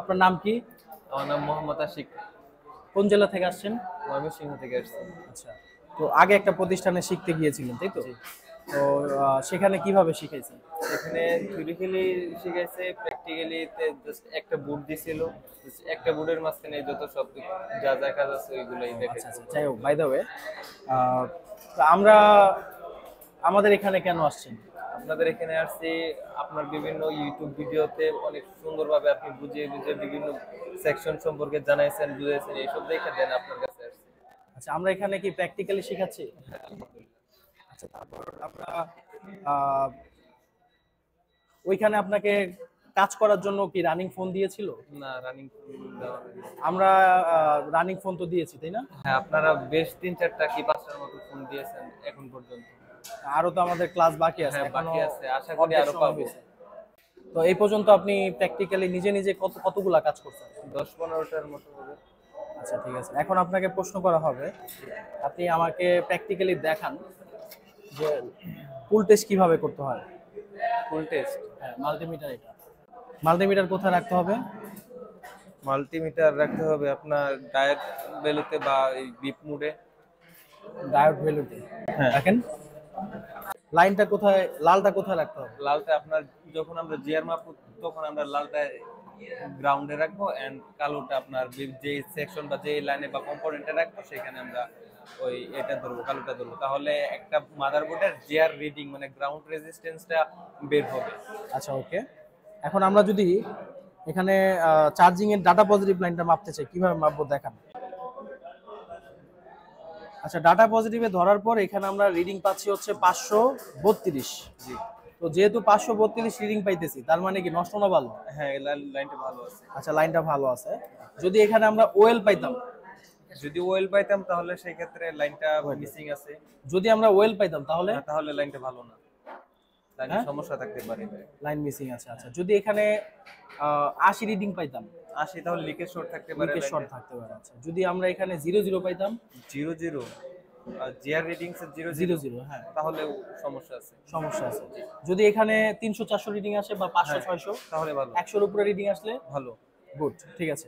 আপনার নাম কি? আমার নাম মোহাম্মদ আশিক। কোন জেলা থেকে আসছেন? ময়মনসিংহ থেকে আসছি। আচ্ছা। তো আগে একটা প্রতিষ্ঠানে শিখতে গিয়েছিলেন, তাই তো? জি। তো সেখানে কিভাবে শিখাইছেন? সেখানে থিওরিক্যালি শিখাইছে, প্র্যাকটিক্যালি তে জাস্ট একটা বোর্ড দিছিল। জাস্ট একটা বোর্ডের মাঝখানে যত সব যা যা কাজ আছে ওইগুলাই ও আচ্ছা, দেখাইছে। আচ্ছা। যাই হোক, বাই দ্য ওয়ে, তো আমরা আমাদের এখানে কেন আসছেন? আপনাদের এখানে আসছি, আপনার বিভিন্ন ইউটিউব ভিডিওতে অনেক সুন্দরভাবে আপনি বুঝিয়ে বুঝিয়ে বিভিন্ন সেকশন সম্পর্কে জানাইছেন, বুঝাইছেন, এইসব দেখে দেন আপনার কাছে আসছি। আচ্ছা, আমরা এখানে কি প্র্যাকটিক্যালি শেখাচ্ছি? আচ্ছা, তারপর আমরা আহ, ওইখানে আপনাকে কাজ করার জন্য কি রানিং ফোন দিয়েছিল? না, রানিং দেওয়া হয়নি। আমরা রানিং ফোন তো দিয়েছি, তাই না? হ্যাঁ, আপনারা বেশ ৩-৪টা কি ৫টার মতো ফোন দিয়েছেন এখন পর্যন্ত। আরো তো আমাদের ক্লাস বাকি আছে, হ্যাঁ, এখনো বাকি আছে, আশা করি অর্ধেক আরো সময় পাবো। হয়েছে। তো এই পর্যন্ত আপনি প্র্যাকটিক্যালি নিজে নিজে কতগুলা কাজ করছেন? ১০-১৫টার মতো হবে। আচ্ছা, ঠিক আছে। এখন আপনাকে প্রশ্ন করা হবে, আপনি আমাকে প্র্যাকটিক্যালি দেখান যে ফুল টেস্ট কিভাবে করতে হয়। ফুল টেস্ট। হ্যাঁ, মাল্টিমিটার, এটা মাল্টিমিটার কোথায় রাখতে হবে? মাল্টিমিটার রাখতে হবে আপনার ডায়েট ভ্যালুতে বা এই বিপ মোডে। ডায়োড ভ্যালুতে হ্যাঁ। রাখেন। লাইনটা কোথায়, লালটা কোথায় রাখতে হবে? লালটা আপনার যখন আমরা জিআর মাপবো তখন আমরা লালটা গ্রাউন্ডে রাখবো, এন্ড কালোটা আপনার যে সেকশন বা যে লাইনে বা কম্পোনেন্টে রাখবো সেখানে আমরা ওই এটা ধরবো, কালোটা ধরবো। তাহলে একটা মাদারবোর্ডের জিআর রিডিং মানে গ্রাউন্ড রেজিস্ট্যান্সটা বের হবে। আচ্ছা, ওকে। এখন আমরা যদি এখানে চার্জিং এর ডাটা পজিটিভ লাইনটা মাপতে চাই, কিভাবে মাপবো দেখান। আচ্ছা, ডাটা পজিটিভে ধরার পর এখানে আমরা রিডিং পাচ্ছি হচ্ছে 532। জি। তো যেহেতু 532 রিডিং পাইতেছি, তার মানে কি নষ্ট না ভালো? হ্যাঁ, এই লাইনটা ভালো আছে। আচ্ছা, লাইনটা ভালো আছে। যদি এখানে আমরা ওয়েল পাইতাম, যদি ওয়েল পাইতাম তাহলে সেই ক্ষেত্রে লাইনটা Wait, মিসিং আছে। যদি আমরা ওয়েল পাইতাম তাহলে তাহলে লাইনটা ভালো না, লাইনের হ্যাঁ, সমস্যা থাকতে পারে। লাইন মিসিং আছে। আচ্ছা, যদি এখানে 80 রিডিং পাইতাম, ৮০ তাহলে লিকেজ শর্ট থাকতে পারে লিকেজ শর্ট লাইনে। থাকতে পারে। আচ্ছা, যদি আমরা এখানে 00 পাইতাম, ০-০ জিআর রিডিংস এর ০-০ 00, হ্যাঁ, তাহলে সমস্যা আছে। সমস্যা আছে। যদি এখানে 300 400 রিডিং আসে বা 500 হ্যাঁ, 600, তাহলে ভালো, 100 এর উপরে রিডিং আসলে ভালো। গুড, ঠিক আছে।